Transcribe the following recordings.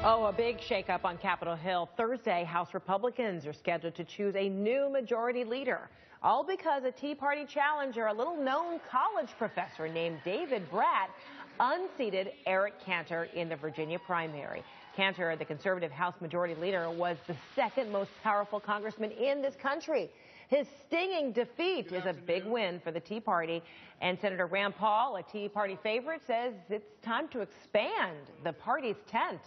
Oh, a big shakeup on Capitol Hill. Thursday, House Republicans are scheduled to choose a new majority leader. All because a Tea Party challenger, a little-known college professor named David Brat, unseated Eric Cantor in the Virginia primary. Cantor, the conservative House Majority Leader, was the second most powerful congressman in this country. His stinging defeat is a big win for the Tea Party. And Senator Rand Paul, a Tea Party favorite, says it's time to expand the party's tent.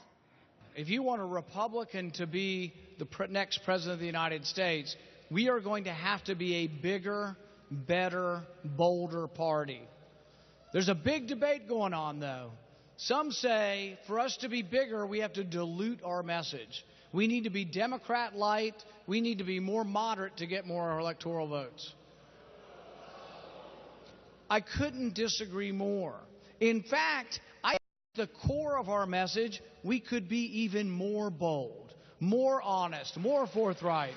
If you want a Republican to be the next president of the United States, we are going to have to be a bigger, better, bolder party. There's a big debate going on, though. Some say for us to be bigger, we have to dilute our message. We need to be Democrat light. We need to be more moderate to get more electoral votes. I couldn't disagree more. In fact, at the core of our message, we could be even more bold, more honest, more forthright.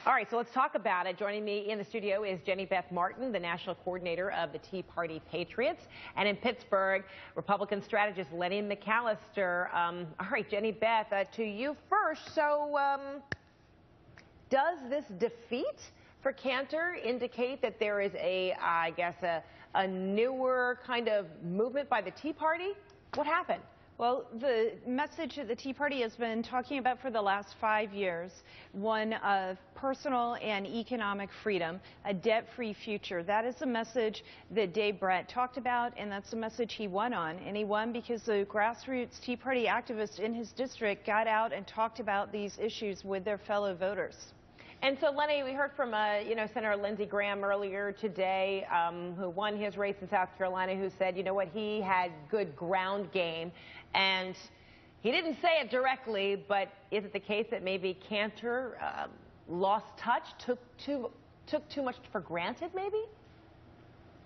All right, so let's talk about it. Joining me in the studio is Beth Martin, the national coordinator of the Tea Party Patriots. And in Pittsburgh, Republican strategist Lenny McAllister. All right, Beth, to you first. So does this defeat for Cantor indicate that there is a newer kind of movement by the Tea Party? What happened? Well, the message that the Tea Party has been talking about for the last 5 years, one of personal and economic freedom, a debt-free future. That is the message that Dave Brat talked about, and that's the message he won on. And he won because the grassroots Tea Party activists in his district got out and talked about these issues with their fellow voters. And so, Lenny, we heard from, Senator Lindsey Graham earlier today, who won his race in South Carolina, who said, he had good ground game. And he didn't say it directly, but is it the case that maybe Cantor lost touch, took too much for granted, maybe?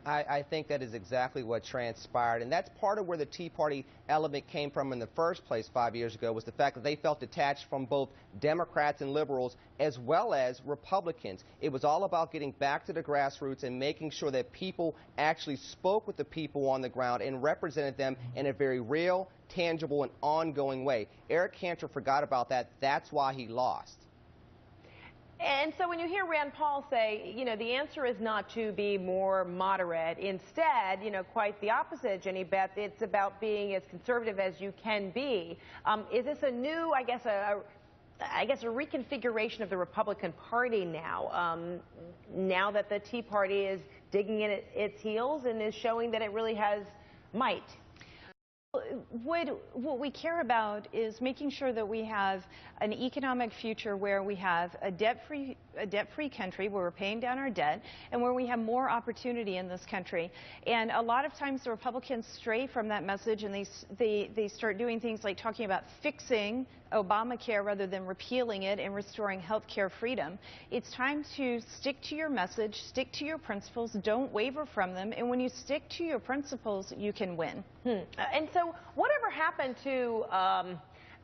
I think that is exactly what transpired, and that's part of where the Tea Party element came from in the first place 5 years ago, was the fact that they felt detached from both Democrats and liberals as well as Republicans. It was all about getting back to the grassroots and making sure that people actually spoke with the people on the ground and represented them in a very real, tangible, and ongoing way. Eric Cantor forgot about that. That's why he lost. And so when you hear Rand Paul say, the answer is not to be more moderate. Instead, quite the opposite, Beth, it's about being as conservative as you can be. Is this a new, I guess a reconfiguration of the Republican Party now, now that the Tea Party is digging in at its heels and is showing that it really has might? What we care about is making sure that we have an economic future where we have a debt-free country, where we're paying down our debt, and where we have more opportunity in this country. And a lot of times the Republicans stray from that message, and they start doing things like talking about fixing Obamacare rather than repealing it and restoring health care freedom. It's time to stick to your message, stick to your principles, don't waver from them, and when you stick to your principles, you can win. And so whatever happened to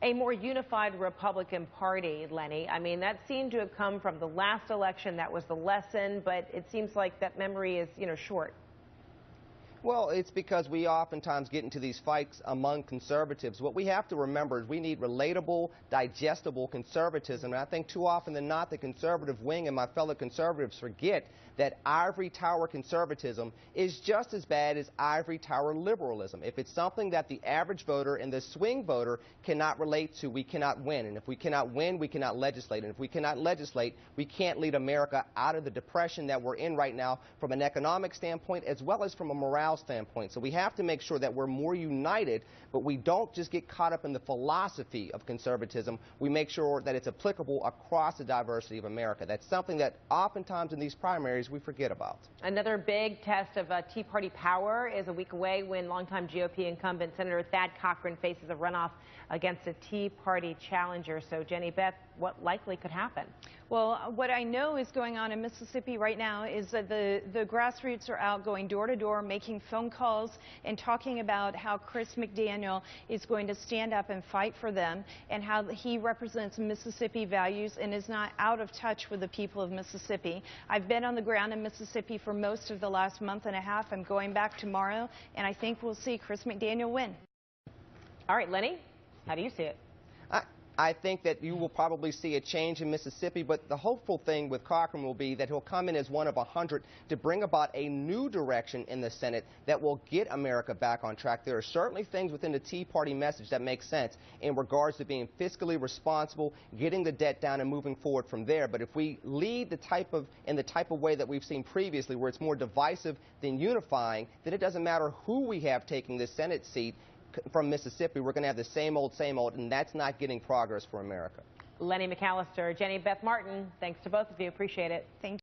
a more unified Republican Party, Lenny? I mean, that seemed to have come from the last election. That was the lesson, but it seems like that memory is, short. Well, it's because we oftentimes get into these fights among conservatives. What we have to remember is we need relatable, digestible conservatism. And I think too often than not, the conservative wing and my fellow conservatives forget that ivory tower conservatism is just as bad as ivory tower liberalism. If it's something that the average voter and the swing voter cannot relate to, we cannot win. And if we cannot win, we cannot legislate. And if we cannot legislate, we can't lead America out of the depression that we're in right now from an economic standpoint as well as from a morale standpoint. So we have to make sure that we're more united, but we don't just get caught up in the philosophy of conservatism. We make sure that it's applicable across the diversity of America. That's something that oftentimes in these primaries we forget about. Another big test of Tea Party power is a week away when longtime GOP incumbent Senator Thad Cochran faces a runoff against a Tea Party challenger. So, Beth, what likely could happen? Well, what I know is going on in Mississippi right now is that the grassroots are out going door to door, making phone calls and talking about how Chris McDaniel is going to stand up and fight for them and how he represents Mississippi values and is not out of touch with the people of Mississippi. I've been on the ground in Mississippi for most of the last month and a half. I'm going back tomorrow, and I think we'll see Chris McDaniel win. All right, Lenny, how do you see it? I think that you will probably see a change in Mississippi, but the hopeful thing with Cochran will be that he'll come in as one of 100 to bring about a new direction in the Senate that will get America back on track. There are certainly things within the Tea Party message that make sense in regards to being fiscally responsible, getting the debt down, and moving forward from there. But if we lead in the type of way that we've seen previously, where it's more divisive than unifying, then it doesn't matter who we have taking this Senate seat from Mississippi. We're going to have the same old, and that's not getting progress for America. Lenny McAllister, Jenny, Beth Martin, thanks to both of you. Appreciate it. Thank you.